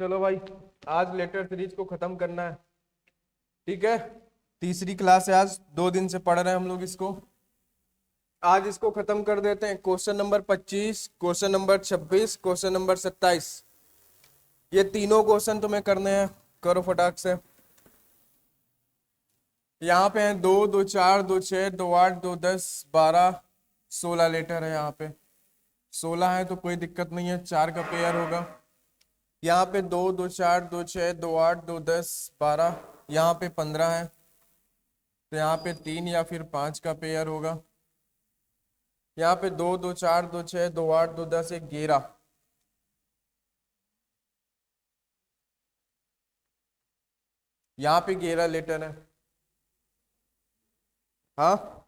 चलो भाई, आज लेटर सीरीज को खत्म करना है। ठीक है, तीसरी क्लास है आज, 2 दिन से पढ़ रहे हैं हम लोग इसको। आज इसको खत्म कर देते हैं। Question number 25, question number 26, question number 27, ये तीनों क्वेश्चन तुम्हें करने हैं। करो फटाक से। यहाँ पे हैं 2, 2, 4, 2, 6, 2, 8, 2, 10, 12, 16 लेटर है। यहाँ पे 16 है तो कोई दिक्कत नहीं है, 4 का पेयर होगा। यहाँ पे 2, 2, 4, 2, 6, 2, 8, 2, 10, 12, यहाँ पे 15 है तो यहाँ पे 3 या फिर 5 का पेयर होगा। यहाँ पे 2, 2, 4, 2, 6, 2, 8, 2, 10, 11, यहाँ पे 11 लेटर है। हाँ,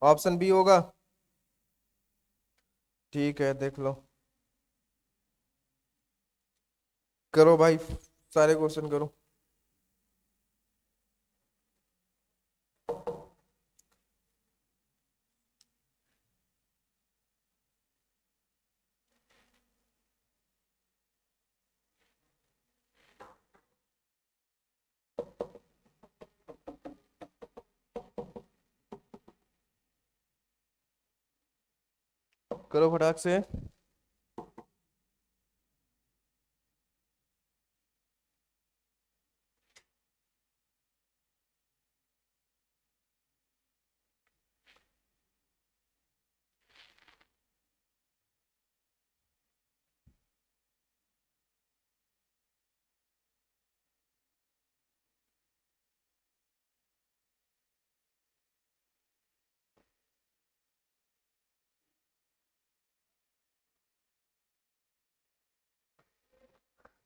ऑप्शन बी होगा। ठीक है, देख लो। करो भाई, सारे क्वेश्चन करो। करो फटाक से।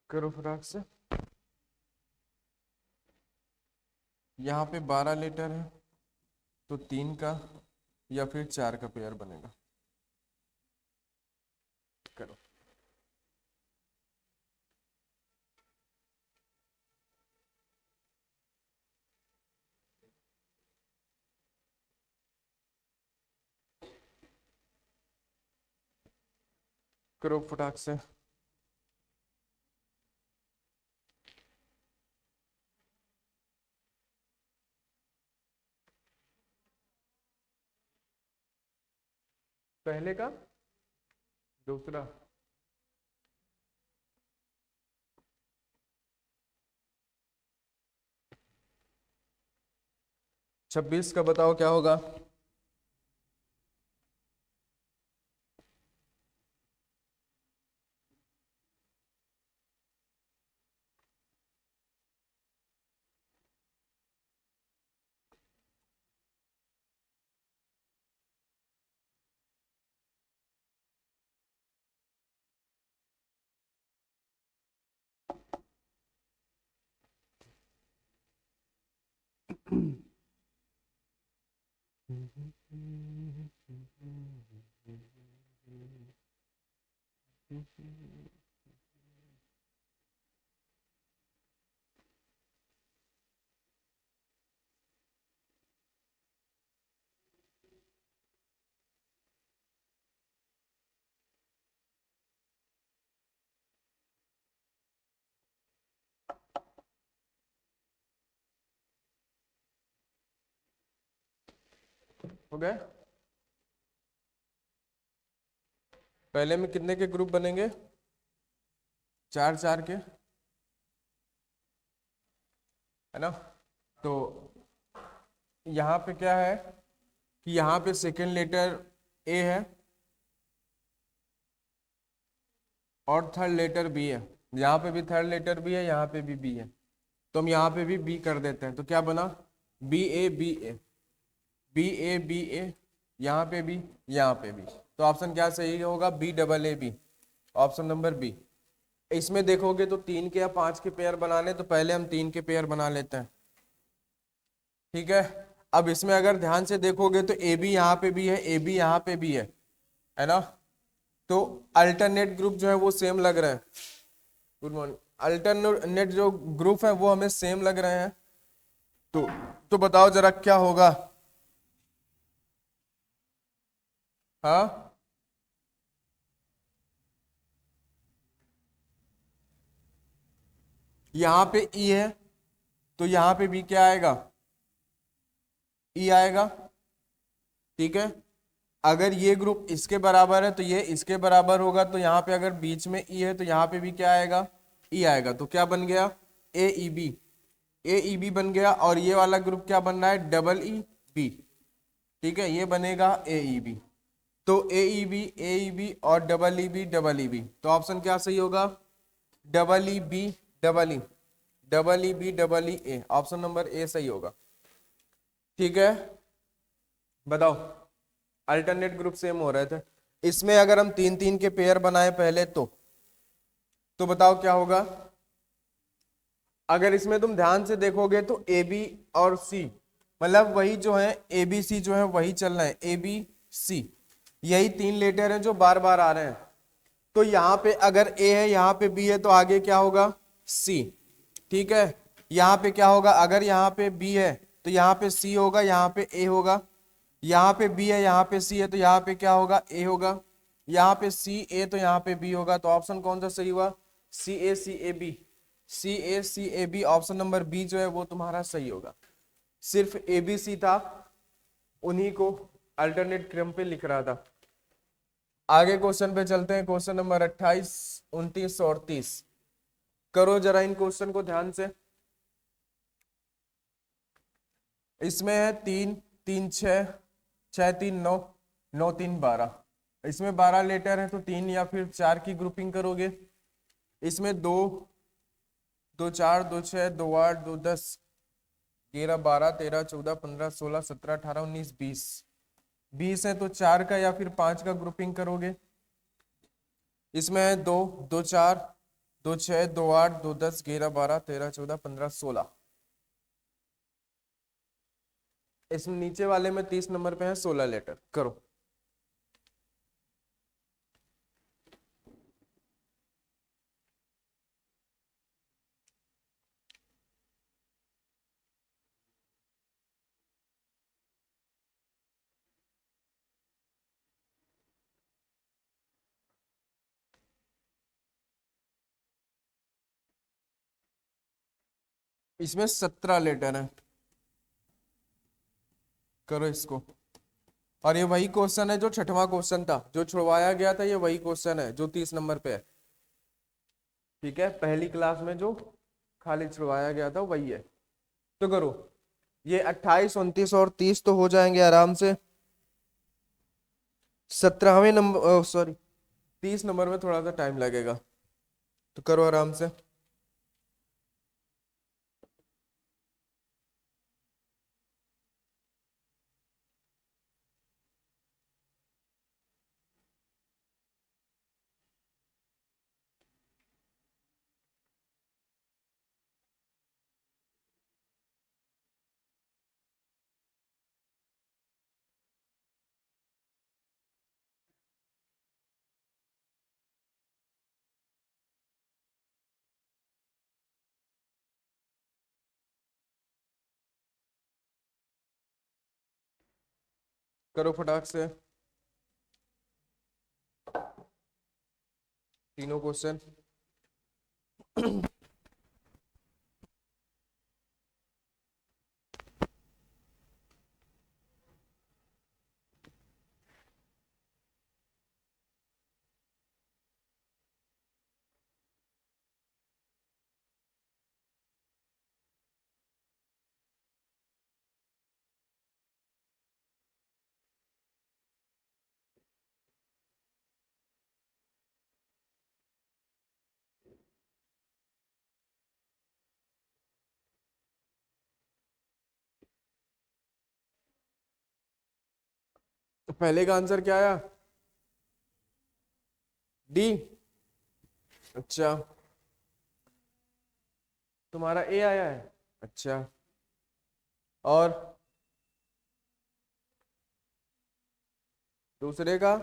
करो फटाक से। यहाँ पे 12 लेटर है तो 3 का या फिर 4 का पेयर बनेगा। करो। करो फटाक से। पहले का दूसरा। 26 का बताओ क्या होगा। हो गए। पहले में कितने के ग्रुप बनेंगे? 4 4 के, है ना। तो यहाँ पे क्या है कि यहाँ पे सेकेंड लेटर ए है और थर्ड लेटर बी है। यहाँ पे भी थर्ड लेटर बी है, यहाँ पे भी बी है, तो हम यहाँ पे भी बी कर देते हैं। तो क्या बना? B A B A, B A B A, यहाँ पे भी, यहाँ पे भी। तो ऑप्शन क्या सही होगा? B double A B, option number B. इसमें देखोगे तो 3 के या 5 के पेयर बनाने, तो पहले हम 3 के पेयर बना लेते हैं। ठीक है। अब इसमें अगर ध्यान से देखोगे तो ए बी यहाँ पे भी है, ए बी यहाँ पे भी है ना। तो अल्टरनेट ग्रुप जो है वो सेम लग रहा है। Good morning. अल्टरनेट जो ग्रुप है वो हमें सेम लग रहे हैं। तो बताओ जरा क्या होगा। हाँ, यहाँ पे ई है तो यहाँ पे भी क्या आएगा, ई आएगा। ठीक है, अगर ये ग्रुप इसके बराबर है तो ये इसके बराबर होगा, तो यहाँ पे अगर बीच में ई है तो यहाँ पे भी क्या आएगा, ई आएगा। तो क्या बन गया, ए E B, A E B बन गया। और ये वाला ग्रुप क्या बन रहा है, डबल ई बी। ठीक है, ये बनेगा ए ई बी। तो ए ई बी और डबल ई बी, तो ऑप्शन क्या सही होगा, double E B double E, double E B double E A, option number A सही होगा। ठीक है, बताओ, अल्टरनेट ग्रुप सेम हो रहे थे। इसमें अगर हम तीन तीन के पेयर बनाए पहले तो बताओ क्या होगा। अगर इसमें तुम ध्यान से देखोगे तो ए बी और सी, मतलब वही जो है ए बी सी जो है वही चल रहा है, ए बी सी, यही तीन लेटर हैं जो बार बार आ रहे हैं। तो यहाँ पे अगर ए है, यहाँ पे बी है, तो आगे क्या होगा, सी। ठीक है, यहाँ पे क्या होगा, अगर यहाँ पे बी है तो यहाँ पे सी होगा, यहाँ पे ए होगा। यहाँ पे बी है, यहाँ पे सी है, तो यहाँ पे क्या होगा, ए होगा। यहाँ पे सी ए तो यहाँ पे बी होगा। तो ऑप्शन कौन सा सही हुआ, C A C A B, C A C A B, option number B जो है वो तुम्हारा सही होगा। सिर्फ ए बी सी था, उन्हीं को अल्टरनेट क्रम पे लिख रहा था। आगे क्वेश्चन पे चलते हैं, क्वेश्चन नंबर 28, 29 और 30। करो जरा इन क्वेश्चन को ध्यान से। इसमें है 3 3 6, 6 3 9, 9 3 12। इसमें 12 लेटर है तो 3 या फिर 4 की ग्रुपिंग करोगे। इसमें 2 2 4 2 6 2 8 2 10 11 12 13 14 15 16 17 18 19 20, 20 है तो 4 का या फिर 5 का ग्रुपिंग करोगे। इसमें है 2 2 4 2 6 2 8 2 10 11 12 13 14 15 16। इसमें नीचे वाले में 30 नंबर पे है 16 लेटर, करो। इसमें 17 लेटर है, करो इसको। और ये वही क्वेश्चन है जो छठवां क्वेश्चन था, जो छुड़वाया गया था, ये वही क्वेश्चन है जो 30 नंबर पे है। ठीक है, पहली क्लास में जो खाली छुड़वाया गया था वही है। तो करो, ये 28 29 और 30 तो हो जाएंगे आराम से। 17वें नंबर, सॉरी 30 नंबर में थोड़ा सा टाइम लगेगा, तो करो आराम से। करो फटाक से तीनों क्वेश्चन। पहले का आंसर क्या आया, डी। अच्छा, तुम्हारा ए आया है। अच्छा, और दूसरे का,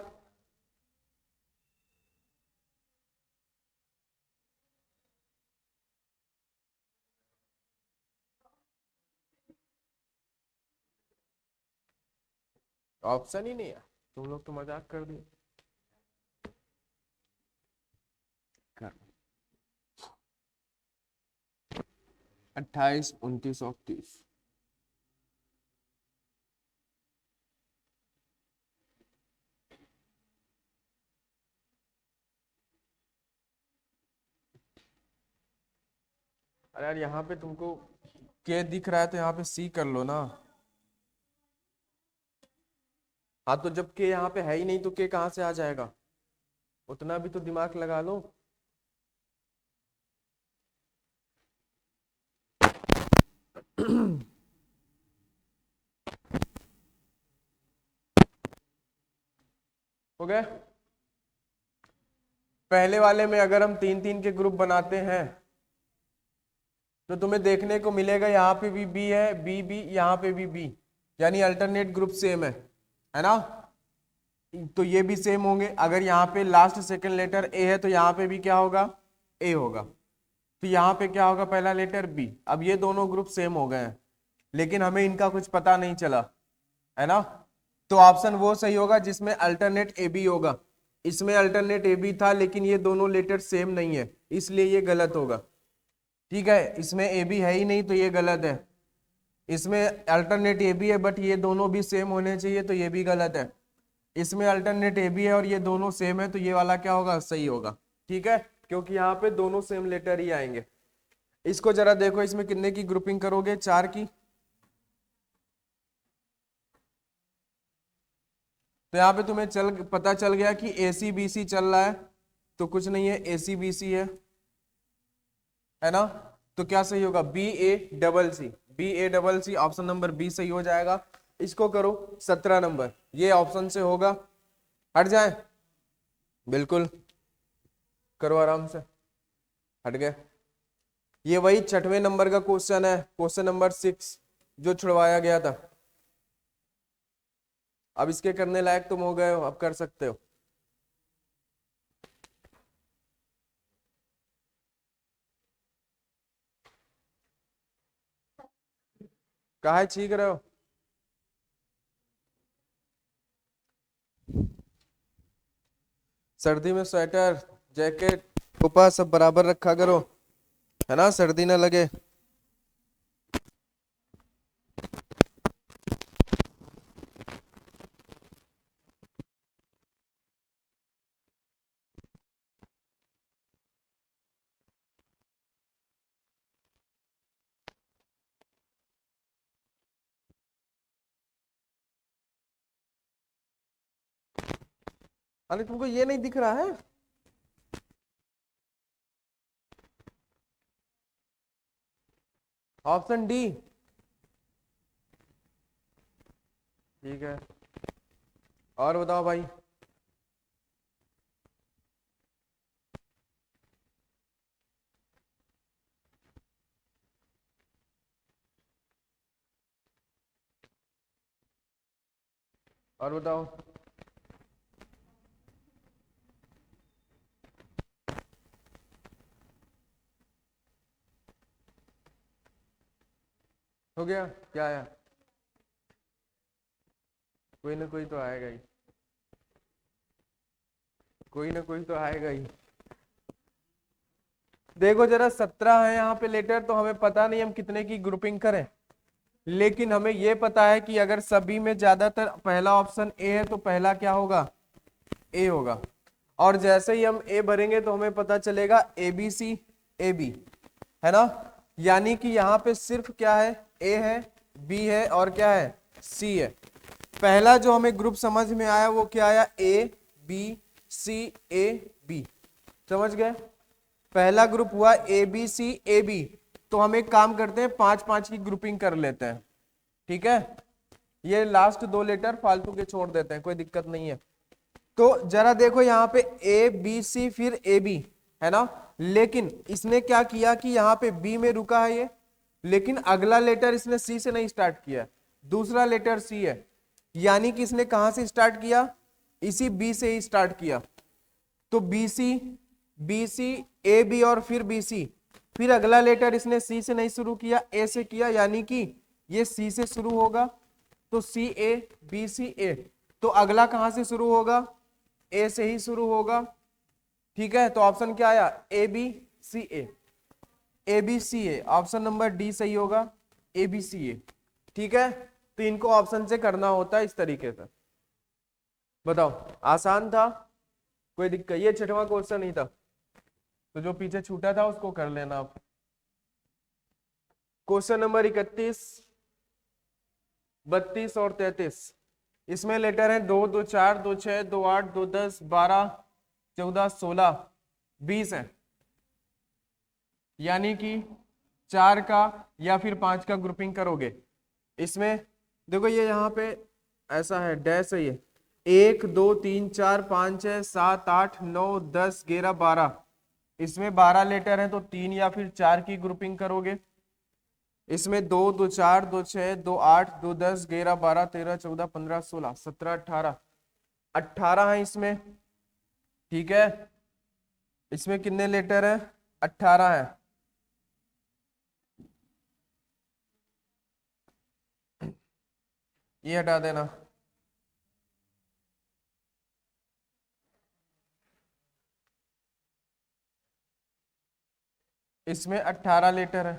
ऑप्शन ही नहीं है, तुम लोग तो मजाक कर दिए। कर 28, 29 और 30। अरे यार यहाँ पे तुमको के दिख रहा है तो यहाँ पे सी कर लो ना। हाँ तो जब के यहाँ पे है ही नहीं तो के कहाँ से आ जाएगा, उतना भी तो दिमाग लगा लो। हो गया। पहले वाले में अगर हम 3-3 के ग्रुप बनाते हैं तो तुम्हें देखने को मिलेगा यहाँ पे भी बी है, बी बी, यहाँ पे भी बी, यानी अल्टरनेट ग्रुप सेम है ना। तो ये भी सेम होंगे। अगर यहाँ पे लास्ट सेकंड लेटर ए है तो यहाँ पे भी क्या होगा, ए होगा। तो यहाँ पे क्या होगा, पहला लेटर बी। अब ये दोनों ग्रुप सेम हो गए हैं लेकिन हमें इनका कुछ पता नहीं चला, है ना। तो ऑप्शन वो सही होगा जिसमें अल्टरनेट ए बी होगा। इसमें अल्टरनेट ए बी था लेकिन ये दोनों लेटर सेम नहीं है, इसलिए ये गलत होगा। ठीक है, इसमें ए बी है ही नहीं तो ये गलत है। इसमें अल्टरनेट ए बी है बट ये दोनों भी सेम होने चाहिए तो ये भी गलत है। इसमें अल्टरनेट ए बी है और ये दोनों सेम है तो ये वाला क्या होगा, सही होगा। ठीक है, क्योंकि यहाँ पे दोनों सेम लेटर ही आएंगे। इसको जरा देखो, इसमें कितने की ग्रुपिंग करोगे, 4 की। तो यहाँ पे तुम्हें पता चल गया कि ए सी बी सी चल रहा है, तो कुछ नहीं है, ए सी बी सी है ना। तो क्या सही होगा, B A double C, B A double C, option number B सही हो जाएगा। इसको करो 17 नंबर, ये ऑप्शन से होगा। हट जाए, बिल्कुल करो आराम से, हट गए। ये वही 6वें नंबर का क्वेश्चन है, क्वेश्चन नंबर 6 जो छुड़वाया गया था। अब इसके करने लायक तुम हो गए हो, अब कर सकते हो। काहे छींक रहे हो? सर्दी में स्वेटर, जैकेट, टोपा सब बराबर रखा करो, है ना, सर्दी ना लगे। अरे तुमको ये नहीं दिख रहा है? Option D. ठीक है, और बताओ भाई। और बताओ। हो गया, क्या आया? कोई ना कोई तो आएगा ही, कोई ना कोई तो आएगा ही। देखो जरा 17 है यहाँ पे लेटर, तो हमें पता नहीं हम कितने की ग्रुपिंग करें, लेकिन हमें ये पता है कि अगर सभी में ज्यादातर पहला ऑप्शन ए है तो पहला क्या होगा, ए होगा। और जैसे ही हम ए भरेंगे तो हमें पता चलेगा ए बी सी ए बी, है ना। यानी कि यहाँ पे सिर्फ क्या है, ए है, बी है और क्या है, सी है। पहला जो हमें ग्रुप समझ में आया वो क्या आया, A B C A B, समझ गए। पहला ग्रुप हुआ ए बी सी ए बी, तो हम एक काम करते हैं 5-5 की ग्रुपिंग कर लेते हैं। ठीक है, ये लास्ट 2 लेटर फालतू के छोड़ देते हैं, कोई दिक्कत नहीं है। तो जरा देखो यहाँ पे ए बी सी फिर ए बी, है ना। लेकिन इसने क्या किया कि यहाँ पे बी में रुका है ये, लेकिन अगला लेटर इसने सी से नहीं स्टार्ट किया, दूसरा लेटर सी है। यानी कि इसने कहां से स्टार्ट किया, इसी बी से ही स्टार्ट किया। तो बी सी ए बी और फिर बी सी, फिर अगला लेटर इसने सी से नहीं शुरू किया, ए से किया, यानी कि ये सी से शुरू होगा तो सी ए बी सी ए। तो अगला कहां से शुरू होगा, ए से ही शुरू होगा। ठीक है, तो ऑप्शन क्या आया, A B C A. A B C A, option number D सही होगा, ए बी सी ए। ठीक है, तो इनको ऑप्शन से करना होता है इस तरीके से। बताओ, आसान था, कोई दिक्कत? ये छठवां क्वेश्चन ही था, तो जो पीछे छूटा था उसको कर लेना आप। क्वेश्चन नंबर 31, 32 और 33, इसमें लेटर है 2, 2, 4, 2, 6, 2, 8, 2, 10, 12, 14, 16, 20 है। यानी कि 4 का या फिर 5 का ग्रुपिंग करोगे इसमें। देखो ये यहाँ पे ऐसा है, डैश है ये, 1, 2, 3, 4, 5, 6, 7, 8, 9, 10, 11, 12, इसमें 12 लेटर है तो 3 या फिर 4 की ग्रुपिंग करोगे। इसमें 2, 2, 4, 2, 6, 2, 8, 2, 10, 11, 12, 13, 14, 15, 16, 17, 18, 18 है इसमें। ठीक है, इसमें कितने लेटर है? 18 है। ये हटा देना। इसमें 18 लेटर है,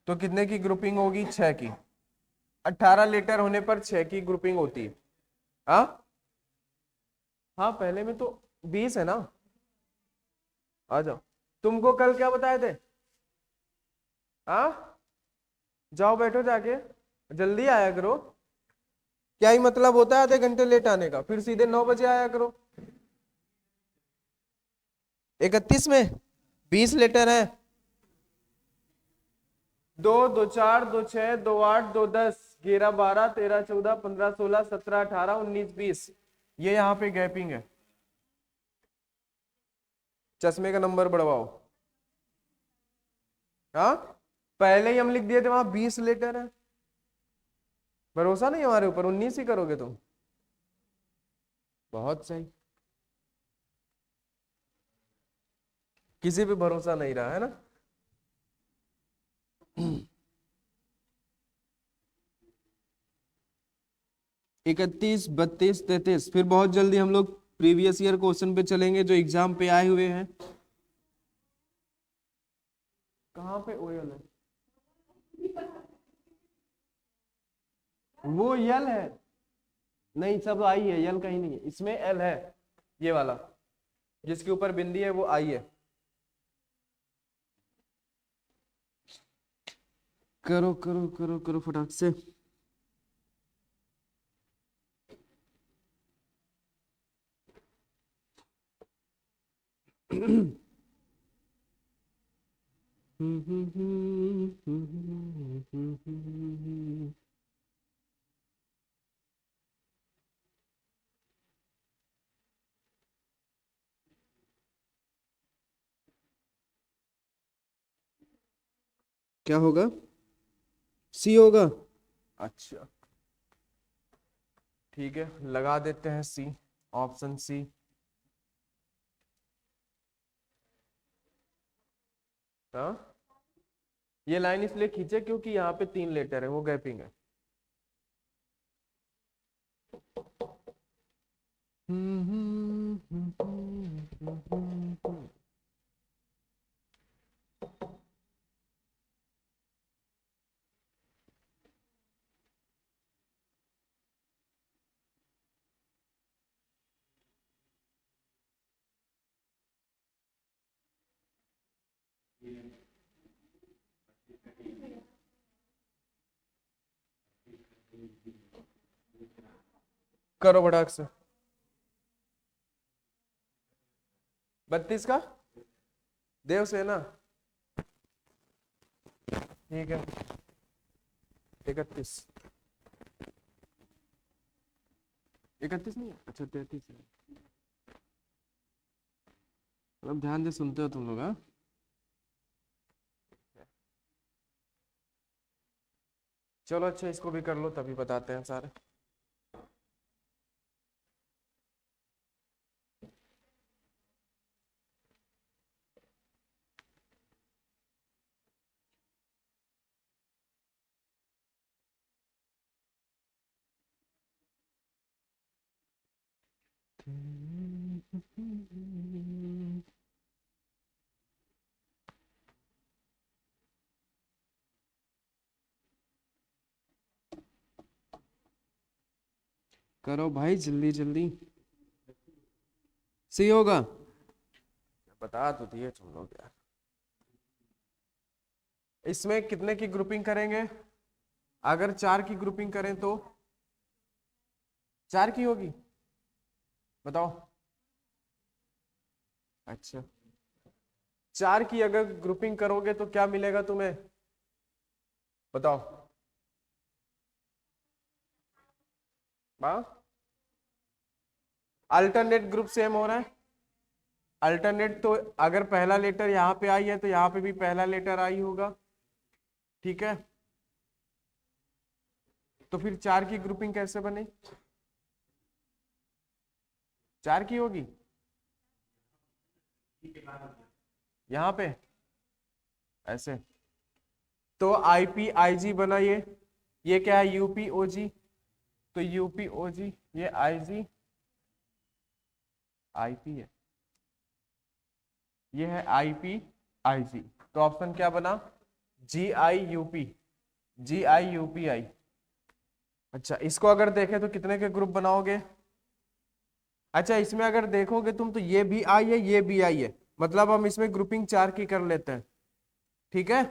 तो कितने की ग्रुपिंग होगी? 6 की। 18 लेटर होने पर 6 की ग्रुपिंग होती है। हाँ हाँ, पहले में तो 20 है ना। आ जाओ, तुमको कल क्या बताए थे? हाँ, जाओ बैठो जाके, जल्दी आया करो। क्या ही मतलब होता है आधे घंटे लेट आने का? फिर सीधे 9 बजे आया करो। 31 में 20 लेटर है, 2, 2, 4, 2, 6, 2, 8, 2, 10, 11, 12, 13, 14, 15, 16, 17, 18, 19, 20, ये यहाँ पे गैपिंग है। चश्मे का नंबर बढ़वाओ। हाँ, पहले ही हम लिख दिए थे वहां 20 लेटर है। भरोसा नहीं हमारे ऊपर? 19 ही करोगे तुम? बहुत सही, किसी पे भरोसा नहीं रहा है ना। 31, 32, 33, फिर बहुत जल्दी हम लोग प्रीवियस ईयर क्वेश्चन पे चलेंगे जो एग्जाम पे आए हुए हैं। कहाँ पे ओएल है? वो यल है, नहीं सब आई है, यल कहीं नहीं है इसमें, एल है, ये वाला जिसके ऊपर बिंदी है वो आई है। करो करो करो करो फटाक से। क्या होगा? सी होगा। अच्छा, ठीक है, लगा देते हैं सी, ऑप्शन सी। हाँ, ये लाइन इसलिए खींचे क्योंकि यहाँ पे 3 लेटर है, वो गैपिंग है। करो फटाक से। 32 का देवसेना, ठीक है। 31, 31 नहीं है, अच्छा 33 है। मतलब ध्यान से सुनते हो तुम लोग, हाँ। चलो अच्छा, इसको भी कर लो तभी बताते हैं सारे। करो भाई जल्दी जल्दी। सही होगा। बता तो दिए तुम लोग यार। इसमें कितने की ग्रुपिंग करेंगे? अगर 4 की ग्रुपिंग करें तो 4 की होगी। बताओ। अच्छा, 4 की अगर ग्रुपिंग करोगे तो क्या मिलेगा तुम्हें? बताओ। हाँ, अल्टरनेट ग्रुप सेम हो रहा है। अल्टरनेट तो अगर पहला लेटर यहाँ पे आई है तो यहाँ पे भी पहला लेटर आई होगा। ठीक है, तो फिर 4 की ग्रुपिंग कैसे बने? 4 की होगी यहाँ पे ऐसे। तो आईपी आईजी बना ये क्या है? यूपी ओजी। तो यूपी ओजी, ये आईजी आईपी है, ये है आईपी आईजी। तो ऑप्शन क्या बना? जी आई यूपी, जी आई यूपी आई। अच्छा, इसको अगर देखें तो कितने के ग्रुप बनाओगे? अच्छा, इसमें अगर देखोगे तुम तो ये भी आई है, ये भी आई है, मतलब हम इसमें ग्रुपिंग 4 की कर लेते हैं। ठीक है,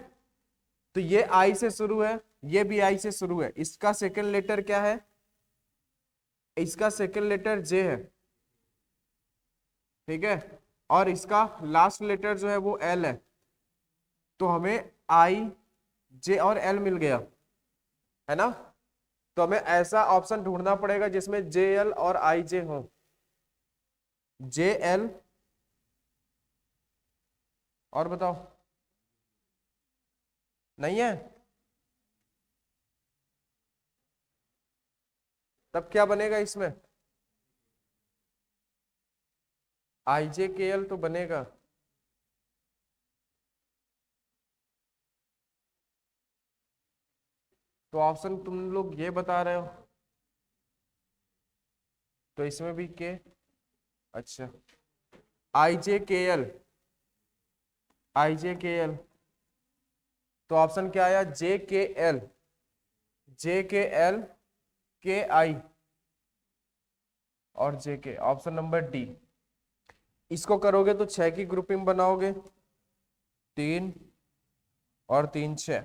तो ये आई से शुरू है, ये भी आई से शुरू है। इसका सेकंड लेटर क्या है? इसका सेकंड लेटर जे है। ठीक है, और इसका लास्ट लेटर जो है वो एल है। तो हमें आई जे और एल मिल गया, है ना? तो हमें ऐसा ऑप्शन ढूंढना पड़ेगा जिसमें जे एल और आई जे हो। जे एल, और बताओ। नहीं है? तब क्या बनेगा इसमें? आई जे के एल तो बनेगा। तो ऑप्शन तुम लोग ये बता रहे हो, तो इसमें भी के। अच्छा, आई जे के एल, आई जे के एल। तो ऑप्शन क्या आया? जे के एल, जे के एल, के आई और जे के। Option number D. इसको करोगे तो 6 की ग्रुपिंग बनाओगे, 3 और 3 6,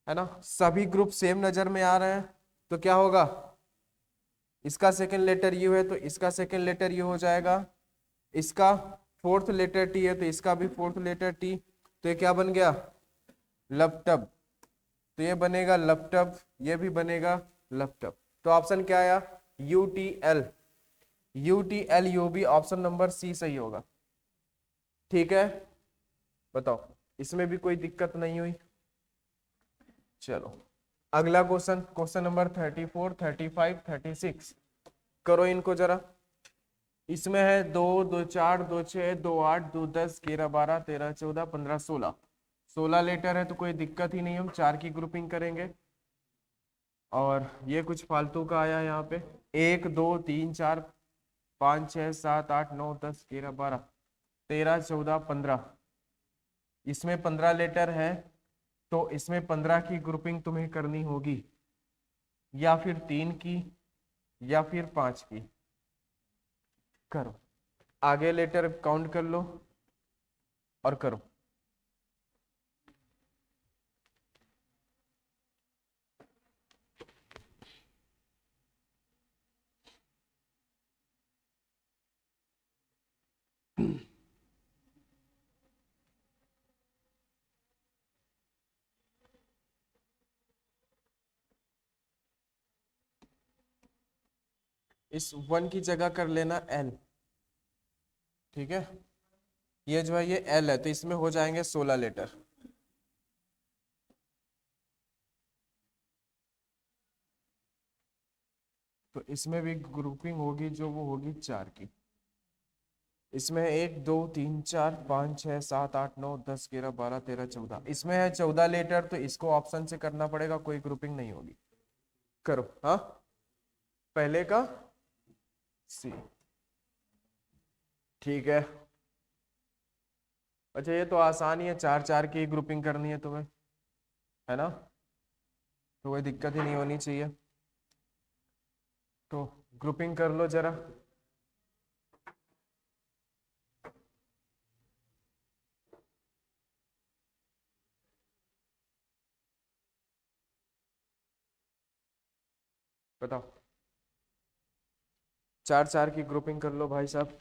है ना? सभी ग्रुप सेम नजर में आ रहे हैं, तो क्या होगा? इसका सेकंड लेटर यू है तो इसका सेकंड लेटर यू हो जाएगा। इसका फोर्थ लेटर टी है तो इसका भी फोर्थ लेटर टी। तो ये क्या बन गया? लपटप। तो ये बनेगा लपटप, ये भी बनेगा लपटप। तो ऑप्शन क्या आया? U T L, U T L U B. Option number C सही होगा। ठीक है, बताओ, इसमें भी कोई दिक्कत नहीं हुई? चलो अगला क्वेश्चन, क्वेश्चन नंबर 34 35 36। करो इनको जरा। इसमें है 2 2 4 2 6 2 8 2 10 11 12 13 14 15 16। 16 लेटर है तो कोई दिक्कत ही नहीं, हम 4 की ग्रुपिंग करेंगे। और ये कुछ फालतू का आया यहाँ पे, 1 2 3 4 5 6 7 8 9 10 11 12 13 14 15। इसमें 15 लेटर है, तो इसमें 15 की ग्रुपिंग तुम्हें करनी होगी, या फिर 3 की या फिर 5 की। करो, आगे लेटर काउंट कर लो और करो। इस 1 की जगह कर लेना एल। ठीक है, ये जो है ये एल है, तो इसमें हो जाएंगे 16 लेटर। तो इसमें भी ग्रुपिंग होगी जो वो होगी 4 की। इसमें 1 2 3 4 5 6 7 8 9 10 11 12 13 14। इसमें है 14 लेटर, तो इसको ऑप्शन से करना पड़ेगा, कोई ग्रुपिंग नहीं होगी। करो। हाँ, पहले का सी। ठीक है। अच्छा ये तो आसान ही है, चार चार की ग्रुपिंग करनी है तुम्हें, है ना, तो कोई दिक्कत ही नहीं होनी चाहिए। तो ग्रुपिंग कर लो जरा। बताओ, चार चार की ग्रुपिंग कर लो भाई साहब।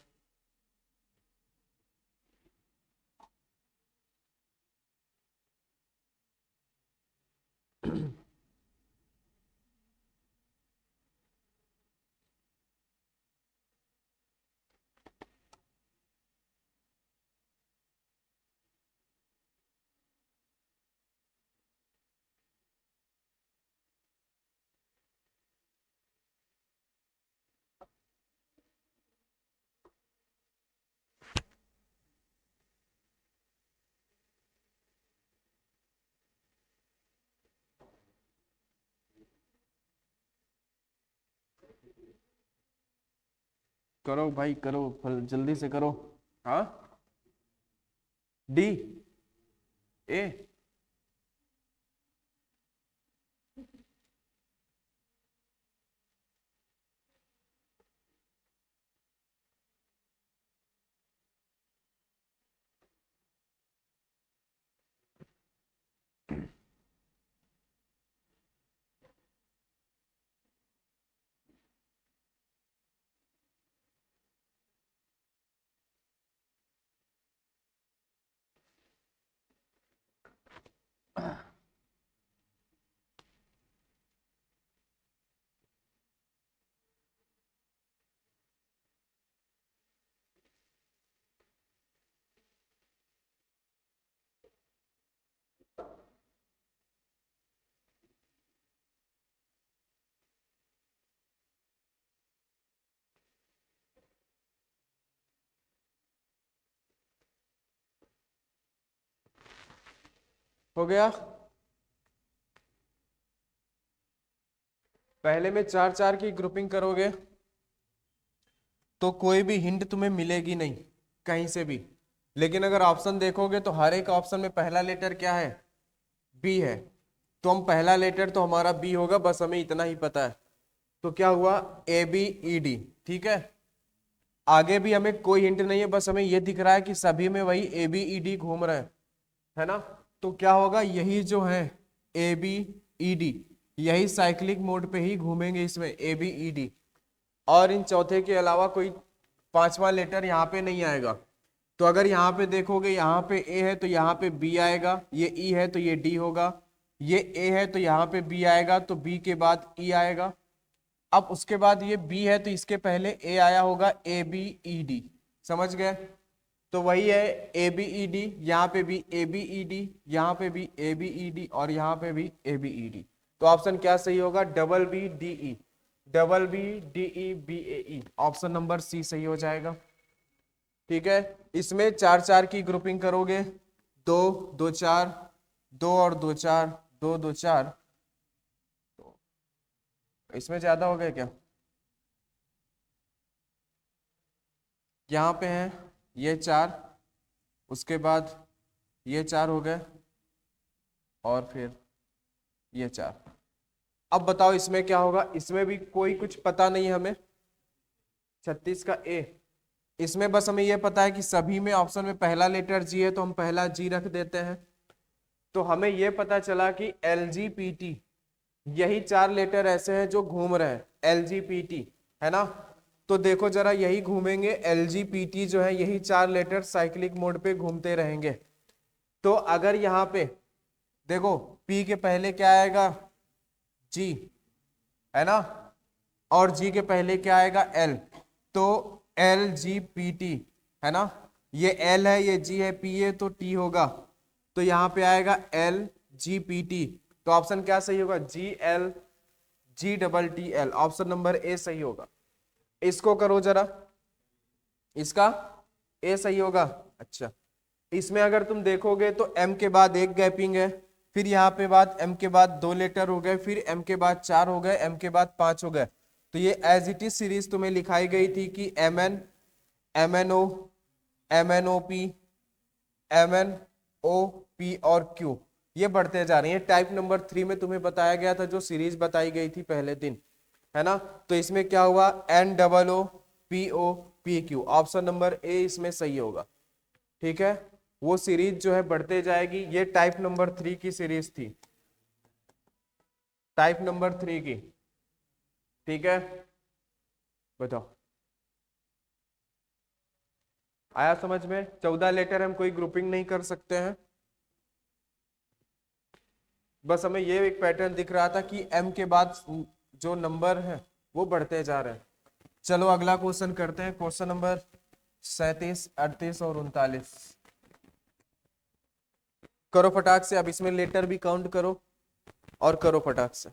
करो भाई करो, जल्दी से करो। हाँ, डी, ए। हो गया। पहले में चार चार की ग्रुपिंग करोगे तो कोई भी हिंट तुम्हें मिलेगी नहीं कहीं से भी। लेकिन अगर ऑप्शन देखोगे तो हर एक ऑप्शन में पहला लेटर क्या है, बी है। तो हम पहला लेटर तो हमारा बी होगा, बस हमें इतना ही पता है। तो क्या हुआ, ए बी ई डी। ठीक है, आगे भी हमें कोई हिंट नहीं है, बस हमें ये दिख रहा है कि सभी में वही ए बी ई डी घूम रहे हैं, है ना। तो क्या होगा, यही जो है ए बी ई डी, यही साइक्लिक मोड पे ही घूमेंगे इसमें, ए बी ई डी। और इन चौथे के अलावा कोई पांचवा लेटर यहाँ पे नहीं आएगा। तो अगर यहाँ पे देखोगे, यहाँ पे ए है तो यहाँ पे बी आएगा, ये ई है तो ये डी होगा, ये ए है तो यहाँ पे बी आएगा, तो बी के बाद ई आएगा। अब उसके बाद ये बी है तो इसके पहले ए आया होगा, ए बी ई डी। समझ गए, तो वही है ए बी ई डी, यहाँ पे भी ए बी ई डी, यहाँ पे भी ए बी ई डी, और यहाँ पे भी ए बी ई डी। तो ऑप्शन क्या सही होगा, double B D E, double B D E B A E, option number C सही हो जाएगा। ठीक है, इसमें चार चार की ग्रुपिंग करोगे, दो दो चार, दो और दो चार, दो दो चार, इसमें ज्यादा हो गया क्या, यहाँ पे है ये चार, उसके बाद ये चार हो गए, और फिर ये चार। अब बताओ इसमें क्या होगा, इसमें भी कोई कुछ पता नहीं हमें। 36 का ए, इसमें बस हमें यह पता है कि सभी में ऑप्शन में पहला लेटर जी है तो हम पहला जी रख देते हैं। तो हमें यह पता चला कि एल जी पी टी, यही चार लेटर ऐसे हैं जो घूम रहे हैं, एल जी पी टी, है ना। तो देखो जरा, यही घूमेंगे, एल जी पी टी जो है, यही चार लेटर साइक्लिक मोड पे घूमते रहेंगे। तो अगर यहाँ पे देखो, पी के पहले क्या आएगा, जी, है ना, और जी के पहले क्या आएगा, एल। तो एल जी पी टी, है ना, ये एल है, ये जी है, पी है, तो टी होगा। तो यहाँ पे आएगा एल जी पी टी। तो ऑप्शन क्या सही होगा, G L G double T L, option number A सही होगा। इसको करो जरा, इसका ए सही होगा। अच्छा, इसमें अगर तुम देखोगे तो एम के बाद एक गैपिंग है, फिर यहाँ पे बाद एम के बाद दो लेटर हो गए, फिर एम के बाद चार हो गए, एम के बाद पांच हो गए। तो ये एज इट इज सीरीज तुम्हें लिखाई गई थी कि M N MNO, MNOP, MNOP और Q, ये बढ़ते जा रही है। टाइप नंबर 3 में तुम्हें बताया गया था, जो सीरीज बताई गई थी पहले दिन, है ना। तो इसमें क्या हुआ, NOOPOPQ, ऑप्शन नंबर ए इसमें सही होगा। ठीक है, वो सीरीज जो है बढ़ते जाएगी। ये टाइप नंबर 3 की सीरीज थी, टाइप नंबर 3 की। ठीक है, बताओ, आया समझ में? 14 लेटर हम कोई ग्रुपिंग नहीं कर सकते हैं। बस हमें ये एक पैटर्न दिख रहा था कि M के बाद जो नंबर है वो बढ़ते जा रहे हैं। चलो अगला क्वेश्चन करते हैं, क्वेश्चन नंबर 37, 38 और 39। करो फटाक से, अब इसमें लेटर भी काउंट करो और करो फटाक से।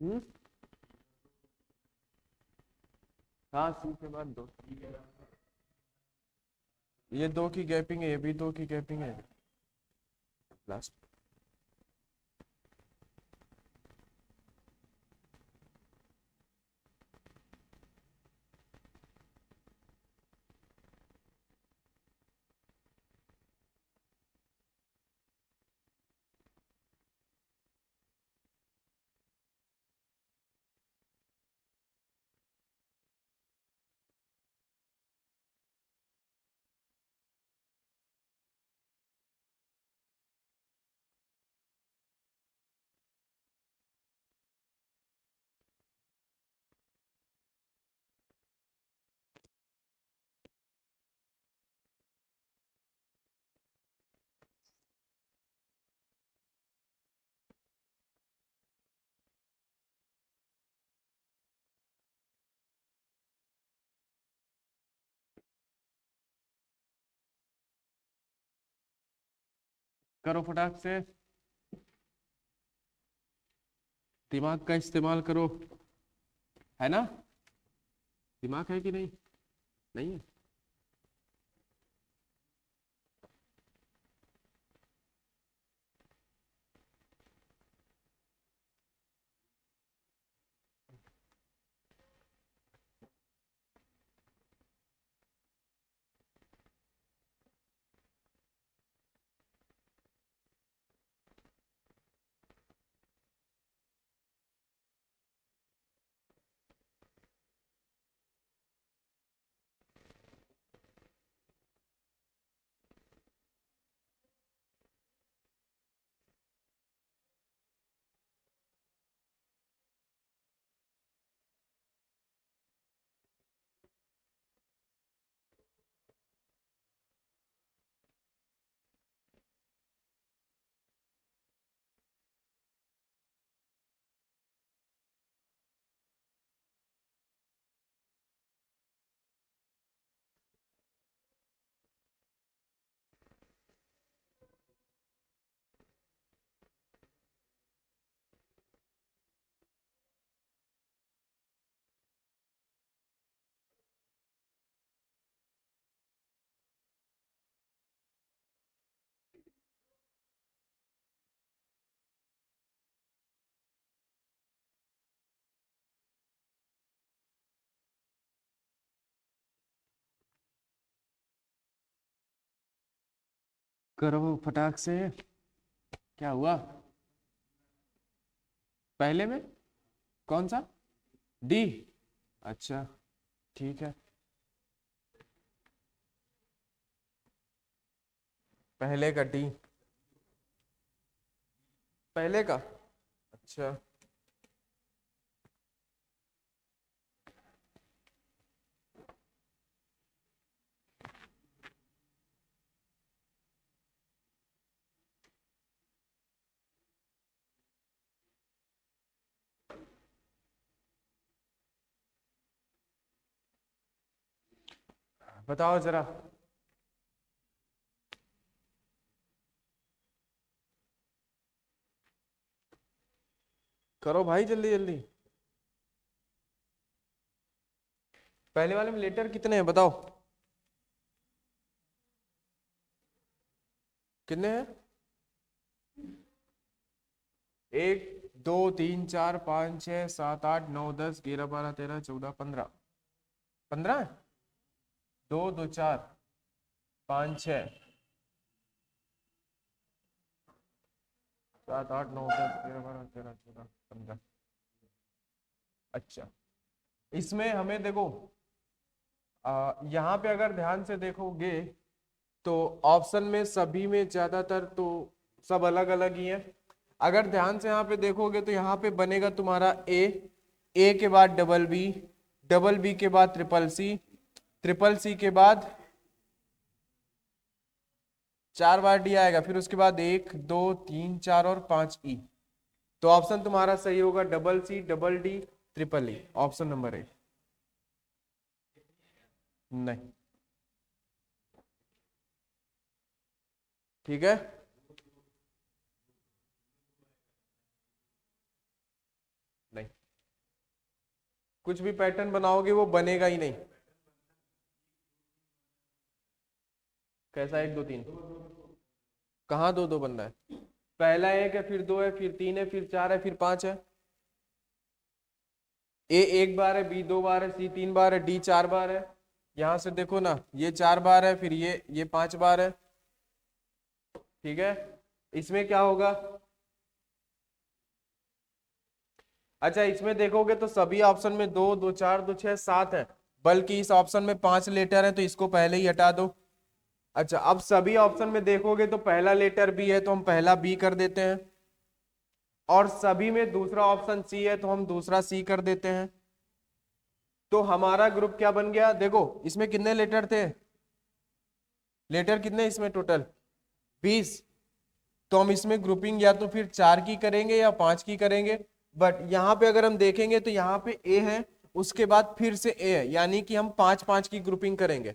हम्म, हाँ, सी के बाद दो, ये दो की गैपिंग है, ये भी दो की गैपिंग है लास्ट। करो फटाक से, दिमाग का इस्तेमाल करो, है ना। दिमाग है कि नहीं? नहीं है। करो फटाक से, क्या हुआ पहले में? कौन सा? डी? अच्छा, ठीक है, पहले का डी, पहले का। अच्छा, बताओ जरा। करो भाई जल्दी जल्दी। पहले वाले में लेटर कितने हैं बताओ, कितने हैं? 1 2 3 4 5 6 7 8 9 10 11 12 13 14 15। 15 है। 2 2 4 5 6 7 8 9 10 11 12 13 14 15। अच्छा, इसमें हमें देखो यहाँ पे अगर ध्यान से देखोगे तो ऑप्शन में सभी में ज्यादातर तो सब अलग अलग ही है। अगर ध्यान से यहाँ पे देखोगे तो यहाँ पे बनेगा तुम्हारा ए के बाद डबल बी के बाद ट्रिपल सी के बाद 4 बार डी आएगा, फिर उसके बाद 1 2 3 4 और 5 ई। तो ऑप्शन तुम्हारा सही होगा double C double D triple E, option number A. नहीं, ठीक है। नहीं, कुछ भी पैटर्न बनाओगे वो बनेगा ही नहीं। कैसा 1 2 3? कहाँ 2 2 बन रहा है? पहला 1 है, फिर 2 है, फिर 3 है, फिर 4 है, फिर 5 है। ए 1 बार है, बी 2 बार है, सी 3 बार है, डी 4 बार है। यहां से देखो ना, ये 4 बार है, फिर ये 5 बार है। ठीक है, इसमें क्या होगा? अच्छा, इसमें देखोगे तो सभी ऑप्शन में 2 2 4 2 6 7 है, बल्कि इस ऑप्शन में 5 लेटर है, तो इसको पहले ही हटा दो। अच्छा, अब सभी ऑप्शन में देखोगे तो पहला लेटर बी है, तो हम पहला बी कर देते हैं, और सभी में दूसरा ऑप्शन सी है, तो हम दूसरा सी कर देते हैं। तो हमारा ग्रुप क्या बन गया? देखो इसमें कितने लेटर थे, लेटर कितने इसमें टोटल 20। तो हम इसमें ग्रुपिंग या तो फिर 4 की करेंगे या 5 की करेंगे। बट यहाँ पे अगर हम देखेंगे तो यहाँ पे ए है, उसके बाद फिर से ए है, यानी कि हम 5 5 की ग्रुपिंग करेंगे।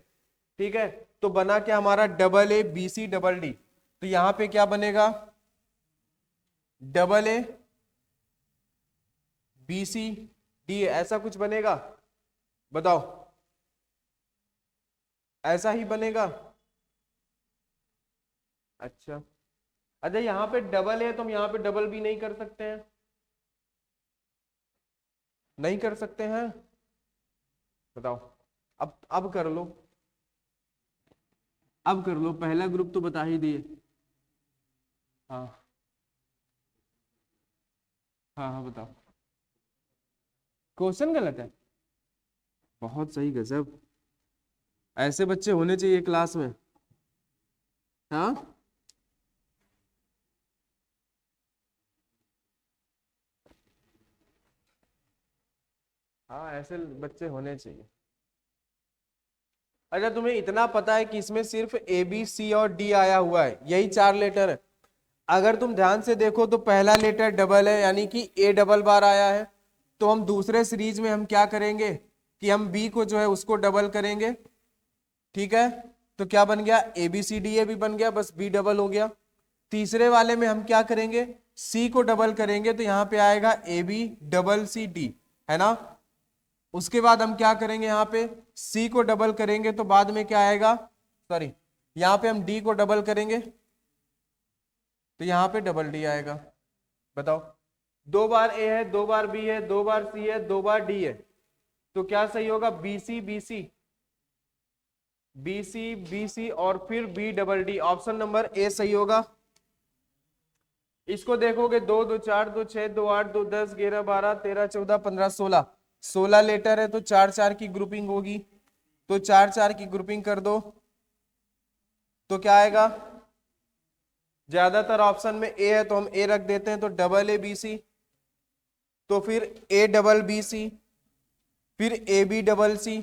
ठीक है, तो बना क्या हमारा double A B C double D. तो यहाँ पे क्या बनेगा? Double A B C D, ऐसा कुछ बनेगा? बताओ, ऐसा ही बनेगा? अच्छा, अच्छा यहाँ पे डबल है तो हम यहाँ पे डबल बी नहीं कर सकते हैं? नहीं कर सकते हैं? बताओ, अब कर लो, अब कर लो, पहला ग्रुप तो बता ही दिए। हाँ हाँ हाँ, बताओ। क्वेश्चन गलत है? बहुत सही, गजब। ऐसे बच्चे होने चाहिए क्लास में। हाँ, हाँ ऐसे बच्चे होने चाहिए। अच्छा, तुम्हें इतना पता है कि इसमें सिर्फ ए बी सी और डी आया हुआ है, यही 4 लेटर है। अगर तुम ध्यान से देखो तो पहला लेटर डबल है, यानी कि ए डबल बार आया है। तो हम दूसरे सीरीज में हम क्या करेंगे कि हम बी को जो है उसको डबल करेंगे। ठीक है, तो क्या बन गया? ए बी सी डी ए भी बन गया, बस बी डबल हो गया। तीसरे वाले में हम क्या करेंगे? सी को डबल करेंगे, तो यहाँ पे आएगा A B double C D, है ना। उसके बाद हम क्या करेंगे? यहाँ पे सी को डबल करेंगे तो बाद में क्या आएगा? सॉरी, यहाँ पे हम डी को डबल करेंगे तो यहाँ पे डबल डी आएगा। बताओ, 2 बार ए है, 2 बार बी है, 2 बार सी है, 2 बार डी है, तो क्या सही होगा? B C B C B C B C और फिर B double D, option number A सही होगा। इसको देखोगे 2 2 4 2 6 2 8 2 10 11 12 13 14 15 16, 16 लेटर है, तो 4 4 की ग्रुपिंग होगी। तो 4 4 की ग्रुपिंग कर दो तो क्या आएगा? ज्यादातर ऑप्शन में ए है तो हम ए रख देते हैं, तो डबल ए बी सी, तो फिर ए डबल बी सी, फिर ए बी डबल सी,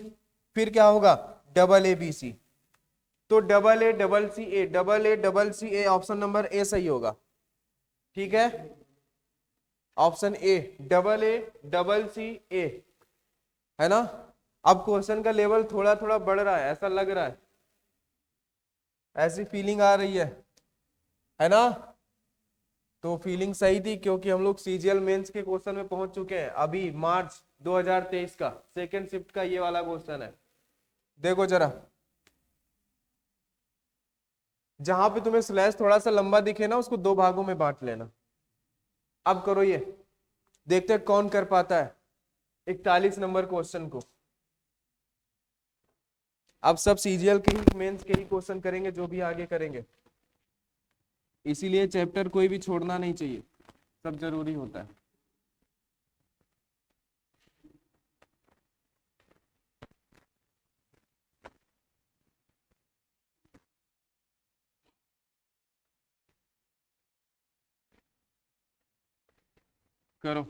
फिर क्या होगा? Double A B C. तो double A double C A, double A double C A, option number A सही होगा। ठीक है, ऑप्शन ए डबल सी ए, है ना। अब क्वेश्चन का लेवल थोड़ा थोड़ा बढ़ रहा है, ऐसा लग रहा है, ऐसी फीलिंग आ रही है ना? तो फीलिंग सही थी, क्योंकि हम लोग सीजीएल मेंस के क्वेश्चन में पहुंच चुके हैं। अभी मार्च 2023 का सेकेंड शिफ्ट का ये वाला क्वेश्चन है। देखो जरा, जहां पे तुम्हें स्लैश थोड़ा सा लंबा दिखे ना, उसको दो भागों में बांट लेना। अब करो ये, देखते हैं कौन कर पाता है 41 नंबर क्वेश्चन को। अब सब सीजीएल के ही मेंस के ही क्वेश्चन करेंगे, जो भी आगे करेंगे, इसीलिए चैप्टर कोई भी छोड़ना नहीं चाहिए, सब जरूरी होता है। करो।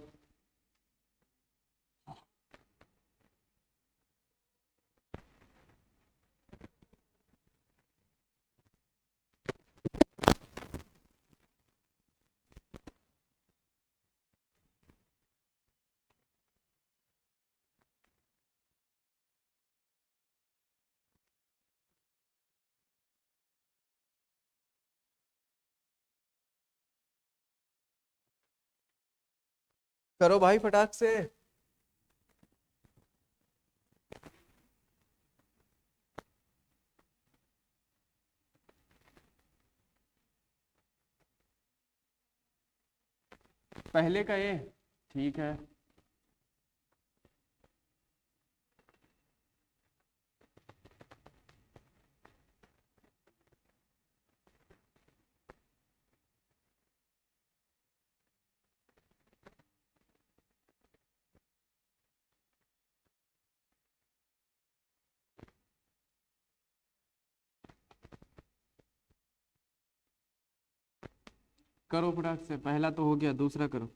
करो भाई फटाक से। पहले का ये ठीक है। करो फटाक से, पहला तो हो गया, दूसरा करो।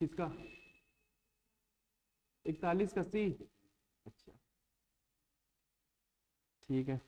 किसका? 41 का सी। अच्छा ठीक है।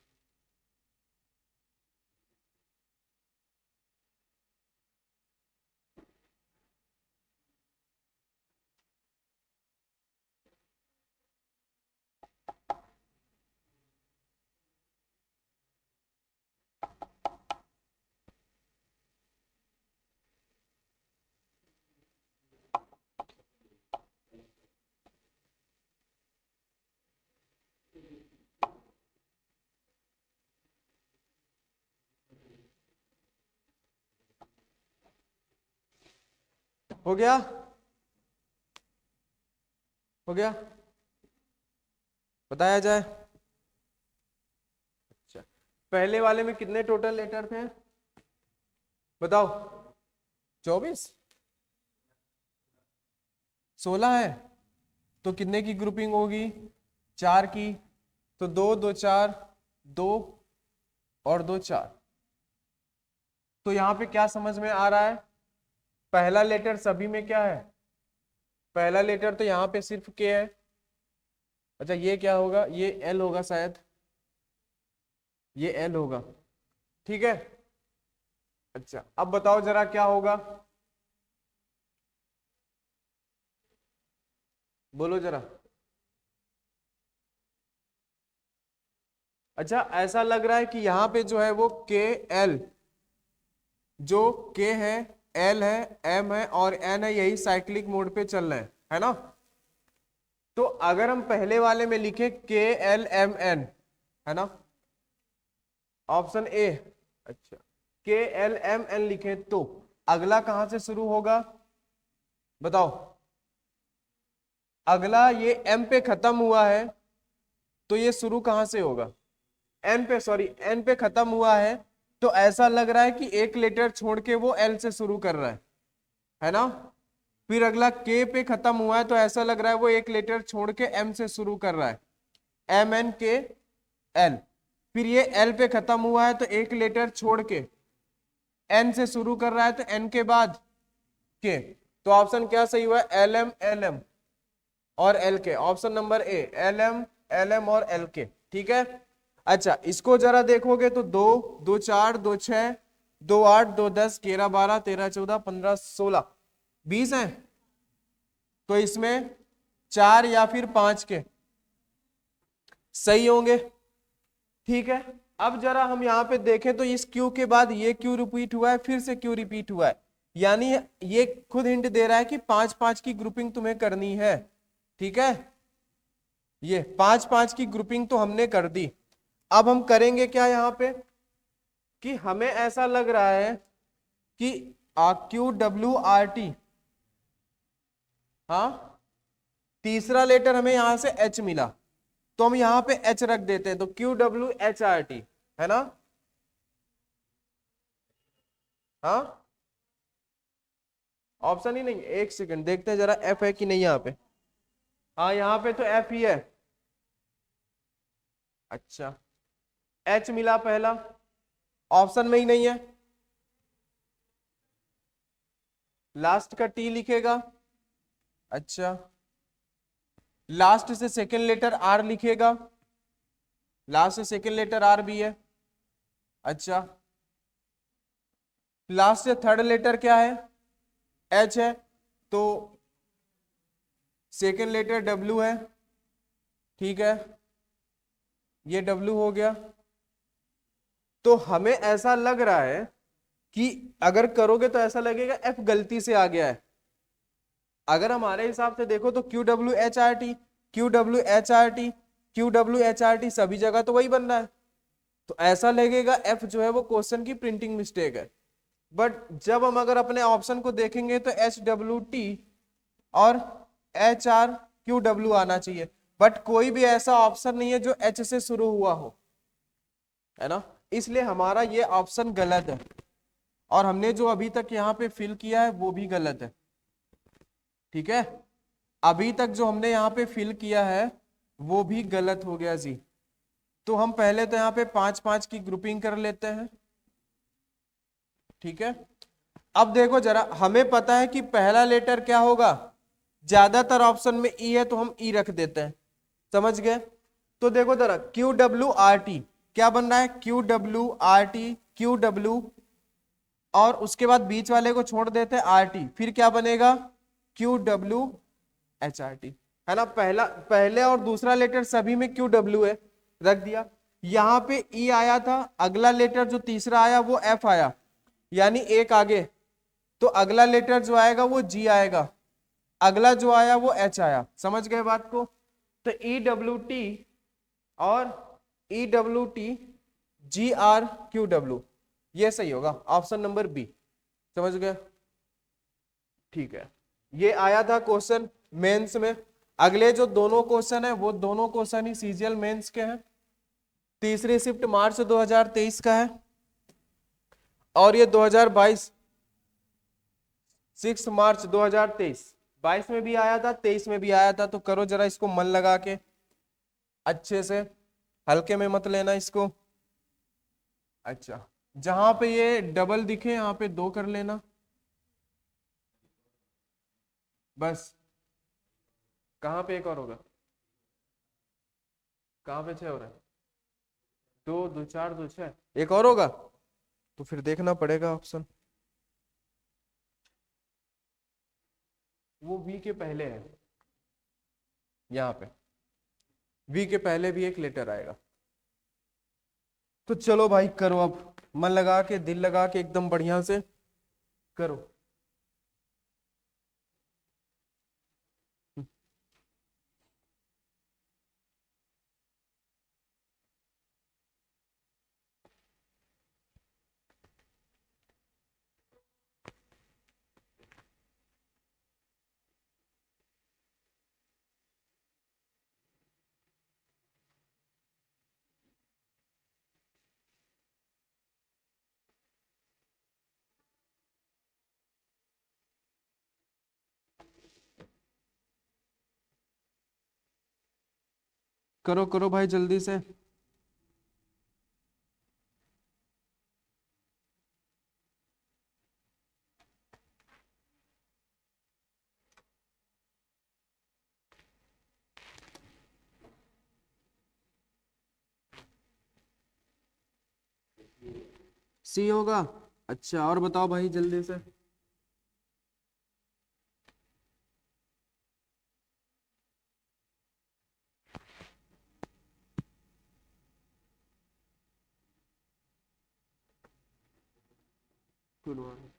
हो गया, हो गया, बताया जाए। अच्छा, पहले वाले में कितने टोटल लेटर थे बताओ? 24? 16 है, तो कितने की ग्रुपिंग होगी? 4 की। तो 2 2 4, 2 और 2 4। तो यहाँ पे क्या समझ में आ रहा है? पहला लेटर सभी में क्या है? पहला लेटर तो यहाँ पे सिर्फ के है। अच्छा ये क्या होगा? ये एल होगा शायद, ये एल होगा, ठीक है। अच्छा अब बताओ जरा क्या होगा, बोलो जरा। अच्छा ऐसा लग रहा है कि यहाँ पे जो है वो के एल, जो के है, एल है, एम है और एन है, यही साइक्लिक मोड पे चल रहे हैं, है ना? तो अगर हम पहले वाले में लिखे के एल एम एन, है ना, ऑप्शन ए। अच्छा, के एल एम एन लिखे तो अगला कहां से शुरू होगा बताओ? अगला ये एम पे खत्म हुआ है, तो ये शुरू कहां से होगा? एन पे, सॉरी एन पे खत्म हुआ है, तो ऐसा लग रहा है कि एक लेटर छोड़ के वो एल से शुरू कर रहा है ना? फिर अगला के पे खत्म हुआ है, तो ऐसा लग रहा है वो एक लेटर छोड़ के एम से शुरू कर रहा है, एम एन के एल। फिर ये एल पे खत्म हुआ है, तो एक लेटर छोड़ के एन से शुरू कर रहा है, तो एन के बाद के। तो ऑप्शन क्या सही हुआ? एल एम और L K, option number A, L M और एल के, ठीक है। अच्छा इसको जरा देखोगे तो 2 2 4 2 6 2 8 2 10 11 12 13 14 15 16 20 हैं, तो इसमें 4 या फिर 5 के सही होंगे। ठीक है, अब जरा हम यहाँ पे देखें तो इस क्यू के बाद ये क्यू रिपीट हुआ है, फिर से क्यू रिपीट हुआ है, यानी ये खुद हिंट दे रहा है कि 5 5 की ग्रुपिंग तुम्हें करनी है। ठीक है, ये 5 5 की ग्रुपिंग तो हमने कर दी। अब हम करेंगे क्या यहाँ पे कि हमें ऐसा लग रहा है कि क्यू डब्ल्यू आर टी, हाँ तीसरा लेटर हमें यहां से एच मिला, तो हम यहां पे एच रख देते हैं, तो Q W H R T है ना। हाँ ऑप्शन ही नहीं, एक सेकंड देखते हैं जरा एफ है कि नहीं यहाँ पे। हाँ यहाँ पे तो एफ ही है। अच्छा, एच मिला पहला, ऑप्शन में ही नहीं है, लास्ट का टी लिखेगा। अच्छा, लास्ट से सेकेंड लेटर आर लिखेगा, लास्ट से सेकेंड लेटर आर भी है। अच्छा, लास्ट से थर्ड लेटर क्या है, एच है, तो सेकेंड लेटर डब्ल्यू है। ठीक है, ये डब्ल्यू हो गया। तो हमें ऐसा लग रहा है कि अगर करोगे तो ऐसा लगेगा एफ गलती से आ गया है। अगर हमारे हिसाब से देखो तो Q W H R T, Q W H R T, Q W H R T सभी जगह तो वही बन रहा है, तो ऐसा लगेगा एफ जो है वो क्वेश्चन की प्रिंटिंग मिस्टेक है। बट जब हम अगर अपने ऑप्शन को देखेंगे तो एच डब्ल्यू टी और एच आर क्यू डब्ल्यू आना चाहिए, बट कोई भी ऐसा ऑप्शन नहीं है जो एच से शुरू हुआ हो, है ना, इसलिए हमारा ये ऑप्शन गलत है, और हमने जो अभी तक यहाँ पे फिल किया है वो भी गलत है। ठीक है, अभी तक जो हमने यहाँ पे फिल किया है वो भी गलत हो गया जी। तो हम पहले तो यहाँ पे 5 5 की ग्रुपिंग कर लेते हैं। ठीक है, अब देखो जरा, हमें पता है कि पहला लेटर क्या होगा, ज्यादातर ऑप्शन में ई है तो हम ई रख देते हैं, समझ गए। तो देखो जरा, क्यू डब्ल्यू आर टी क्या बन रहा है, Q W R T, Q W, और उसके बाद बीच वाले को छोड़ देते हैं आर टी, फिर क्या बनेगा, Q W H R T, है ना। पहले और दूसरा लेटर सभी में क्यू डब्ल्यू है, रख दिया। यहां पे ई आया था, अगला लेटर जो तीसरा आया वो एफ आया, यानी एक आगे, तो अगला लेटर जो आएगा वो जी आएगा, अगला जो आया वो एच आया, समझ गए बात को। तो ई डब्ल्यू टी और E W T G R Q W, ये सही होगा, ऑप्शन नंबर बी, समझ गए। ठीक है, ये आया था क्वेश्चन मेंस में। अगले जो दोनों क्वेश्चन है वो दोनों क्वेश्चन ही सीजीएल मेंस के हैं। तीसरी शिफ्ट मार्च 2023 का है, और ये 2022 6 मार्च 2023, 22 में भी आया था, 23 में भी आया था। तो करो जरा इसको मन लगा के अच्छे से, हल्के में मत लेना इसको। अच्छा, जहां पे ये डबल दिखे यहाँ पे 2 कर लेना बस। कहाँ पे एक और होगा, कहाँ पे 6 हो रहा है, 2 2 4 2 6, एक और होगा, तो फिर देखना पड़ेगा ऑप्शन, वो वी के पहले है, यहाँ पे वी के पहले भी एक लेटर आएगा। तो चलो भाई करो, अब मन लगा के दिल लगा के एकदम बढ़िया से करो। करो करो भाई जल्दी से। सी होगा। अच्छा और बताओ भाई जल्दी से। Good morning.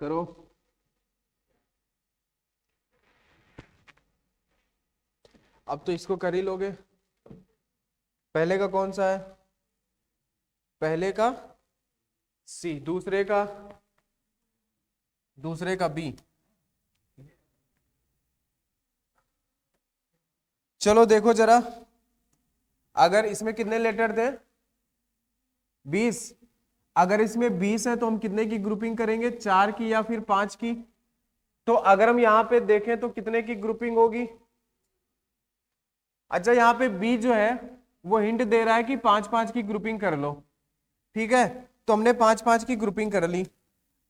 करो। अब तो इसको कर ही लोगे। पहले का कौन सा है? पहले का सी, दूसरे का बी। चलो देखो जरा, अगर इसमें कितने लेटर थे? 20। अगर इसमें 20 है तो हम कितने की ग्रुपिंग करेंगे? 4 की या फिर 5 की? तो अगर हम यहां पे देखें तो कितने की ग्रुपिंग होगी? अच्छा यहाँ पे बी जो है वो हिंट दे रहा है कि 5-5 की ग्रुपिंग कर लो। ठीक है, तो हमने 5-5 की ग्रुपिंग कर ली।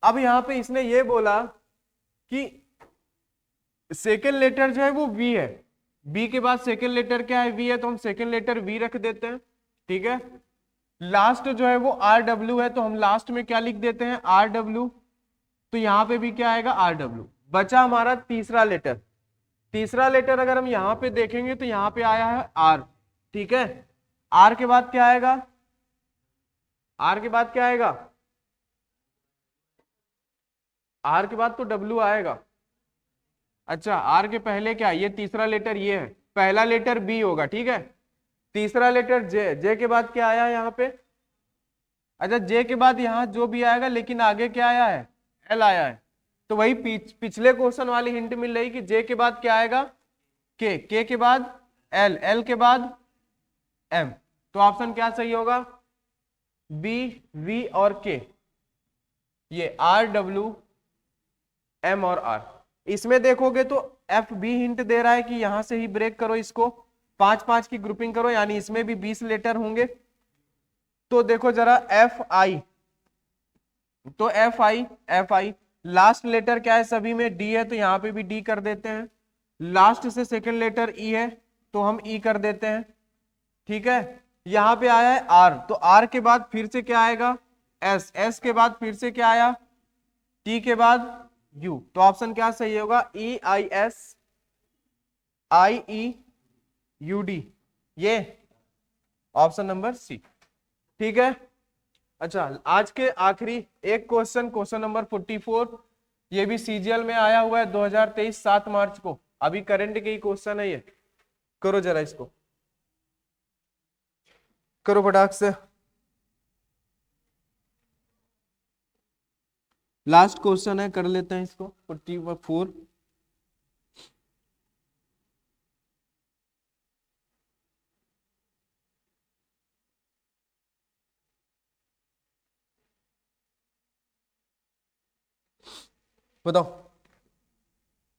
अब यहाँ पे इसने ये बोला कि सेकेंड लेटर जो है वो वी है, बी के बाद सेकेंड लेटर क्या है? वी है, तो हम सेकेंड लेटर वी रख देते हैं। ठीक है, लास्ट जो है वो आर डब्ल्यू है, तो हम लास्ट में क्या लिख देते हैं? R W. तो यहाँ पे भी क्या आएगा? R W. बचा हमारा तीसरा लेटर। तीसरा लेटर अगर हम यहाँ पे देखेंगे तो यहाँ पे आया है आर। ठीक है, आर के बाद क्या आएगा? आर के बाद क्या आएगा? आर के बाद तो डब्ल्यू आएगा। अच्छा, आर के पहले क्या? ये तीसरा लेटर ये है, पहला लेटर बी होगा। ठीक है, तीसरा लेटर जे, जे के बाद क्या आया यहाँ पे? अच्छा, जे के बाद यहाँ जो भी आएगा, लेकिन आगे क्या आया है? एल आया है। तो वही पिछले क्वेश्चन वाली हिंट मिल रही कि जे के बाद क्या आएगा? के के बाद एल, एल के बाद एम। तो ऑप्शन क्या सही होगा? बी, वी और के, ये आर डब्ल्यू एम और आर। इसमें देखोगे तो एफ भी हिंट दे रहा है कि यहां से ही ब्रेक करो इसको, 5-5 की ग्रुपिंग करो, यानी इसमें भी 20 लेटर होंगे। तो देखो जरा एफ आई, तो एफ आई लास्ट लेटर क्या है? सभी में डी है, तो यहां पे भी डी कर देते हैं। लास्ट से सेकंड लेटर ई है, तो हम ई कर देते हैं। ठीक है, यहां पे आया है आर, तो आर के बाद फिर से क्या आएगा? एस, एस के बाद फिर से क्या आया? टी के बाद यू। तो ऑप्शन क्या सही होगा? E I S I E U D, ये ऑप्शन नंबर सी। ठीक है, अच्छा आज के आखिरी एक क्वेश्चन, क्वेश्चन नंबर 44, ये भी सीजीएल में आया हुआ है 2023 7 मार्च को, अभी करंट के ही क्वेश्चन है ये। करो जरा इसको, करो फटाक से। लास्ट क्वेश्चन है, कर लेते हैं इसको। 44। बताओ,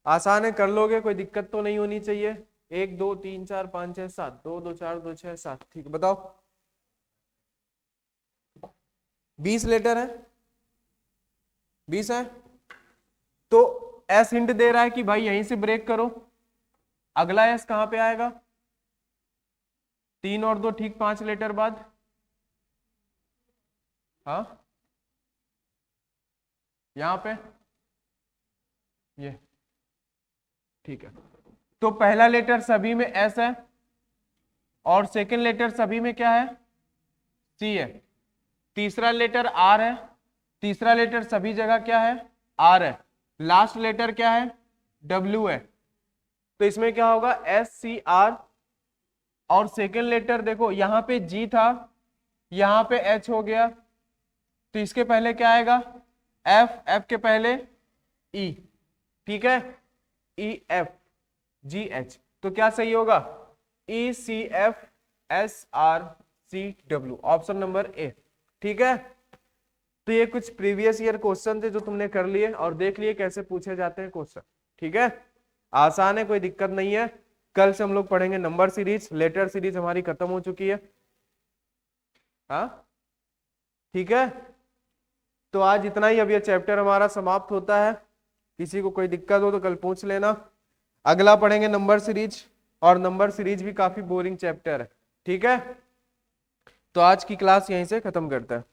आसान है, कर लोगे, कोई दिक्कत तो नहीं होनी चाहिए। 1 2 3 4 5 6 7, 2 2 4 2 6 7। ठीक है, बताओ। 20 लेटर है, 20 है, तो एस हिंट दे रहा है कि भाई यहीं से ब्रेक करो। अगला एस कहां पे आएगा? 3 और 2 ठीक 5 लेटर बाद। हाँ, यहां पे ये। ठीक है, तो पहला लेटर सभी में एस है, और सेकंड लेटर सभी में क्या है? सी है। तीसरा लेटर आर है, तीसरा लेटर सभी जगह क्या है? आर है। लास्ट लेटर क्या है? डब्ल्यू है। तो इसमें क्या होगा? S C R. और सेकंड लेटर देखो, यहां पे जी था, यहां पे एच हो गया, तो इसके पहले क्या आएगा? एफ, एफ के पहले ई। ठीक है, ई एफ, GH, तो क्या सही होगा? ECFSRCW, ऑप्शन नंबर ए। ठीक है, तो ये कुछ प्रीवियस ईयर क्वेश्चन थे जो तुमने कर लिए और देख लिए कैसे पूछे जाते हैं क्वेश्चन। ठीक है, आसान है, कोई दिक्कत नहीं है। कल से हम लोग पढ़ेंगे नंबर सीरीज, लेटर सीरीज हमारी खत्म हो चुकी है। हाँ ठीक है, तो आज इतना ही, अब ये चैप्टर हमारा समाप्त होता है। किसी को कोई दिक्कत हो तो कल पूछ लेना। अगला पढ़ेंगे नंबर सीरीज, और नंबर सीरीज भी काफी बोरिंग चैप्टर है। ठीक है, तो आज की क्लास यहीं से खत्म करते हैं।